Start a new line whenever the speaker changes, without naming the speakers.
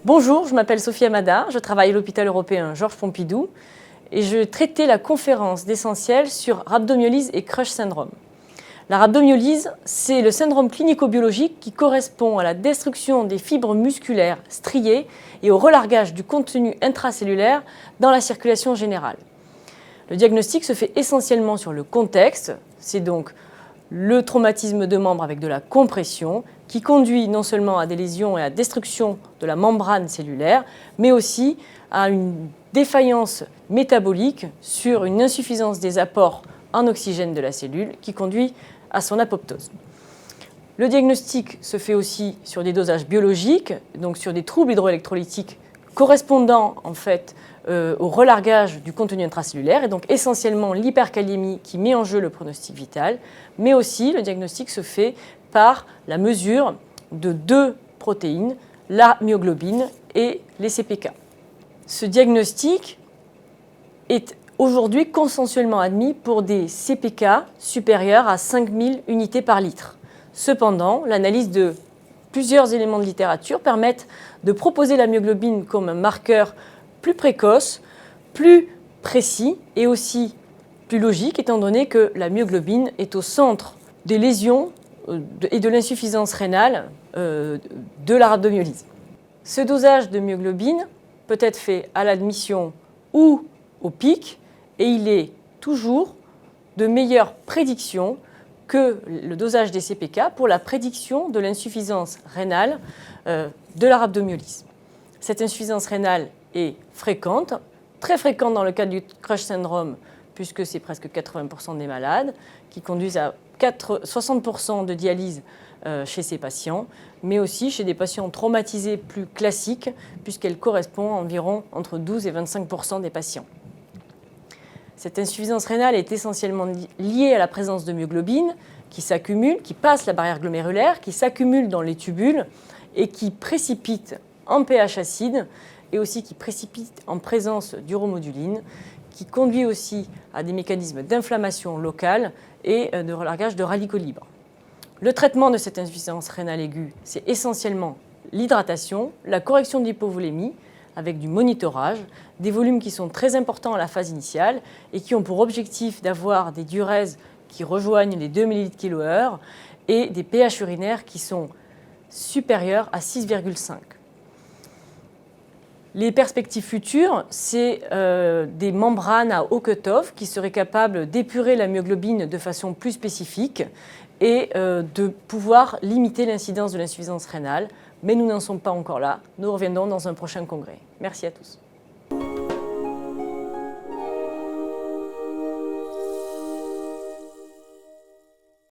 Bonjour, je m'appelle Sophie Amada, je travaille à l'hôpital européen Georges Pompidou et je traitais la conférence d'Essentiel sur rhabdomyolyse et Crush syndrome. La rhabdomyolyse, c'est le syndrome clinico-biologique qui correspond à la destruction des fibres musculaires striées et au relargage du contenu intracellulaire dans la circulation générale. Le diagnostic se fait essentiellement sur le contexte, c'est donc le traumatisme de membre avec de la compression qui conduit non seulement à des lésions et à la destruction de la membrane cellulaire, mais aussi à une défaillance métabolique sur une insuffisance des apports en oxygène de la cellule qui conduit à son apoptose. Le diagnostic se fait aussi sur des dosages biologiques, donc sur des troubles hydroélectrolytiques correspondant en fait au relargage du contenu intracellulaire et donc essentiellement l'hyperkaliémie qui met en jeu le pronostic vital, mais aussi le diagnostic se fait par la mesure de deux protéines, la myoglobine et les CPK. Ce diagnostic est aujourd'hui consensuellement admis pour des CPK supérieurs à 5000 unités par litre. Cependant, l'analyse de plusieurs éléments de littérature permettent de proposer la myoglobine comme un marqueur plus précoce, plus précis et aussi plus logique, étant donné que la myoglobine est au centre des lésions et de l'insuffisance rénale de la rhabdomyolyse. Ce dosage de myoglobine peut être fait à l'admission ou au pic et il est toujours de meilleure prédiction que le dosage des CPK pour la prédiction de l'insuffisance rénale de la rhabdomyolyse. Cette insuffisance rénale est fréquente, très fréquente dans le cas du Crush syndrome, puisque c'est presque 80% des malades, qui conduisent à 60% de dialyse chez ces patients, mais aussi chez des patients traumatisés plus classiques, puisqu'elle correspond à environ entre 12 et 25% des patients. Cette insuffisance rénale est essentiellement liée à la présence de myoglobine qui s'accumule, qui passe la barrière glomérulaire, qui s'accumule dans les tubules et qui précipite en pH acide et aussi qui précipite en présence d'uromoduline, qui conduit aussi à des mécanismes d'inflammation locale et de relargage de radicaux libres. Le traitement de cette insuffisance rénale aiguë, c'est essentiellement l'hydratation, la correction de l'hypovolémie, avec du monitorage, des volumes qui sont très importants à la phase initiale et qui ont pour objectif d'avoir des diurèses qui rejoignent les 2 ml/kh et des pH urinaires qui sont supérieurs à 6,5. Les perspectives futures, c'est des membranes à haut cutoff qui seraient capables d'épurer la myoglobine de façon plus spécifique et de pouvoir limiter l'incidence de l'insuffisance rénale. Mais nous n'en sommes pas encore là. Nous reviendrons dans un prochain congrès. Merci à tous.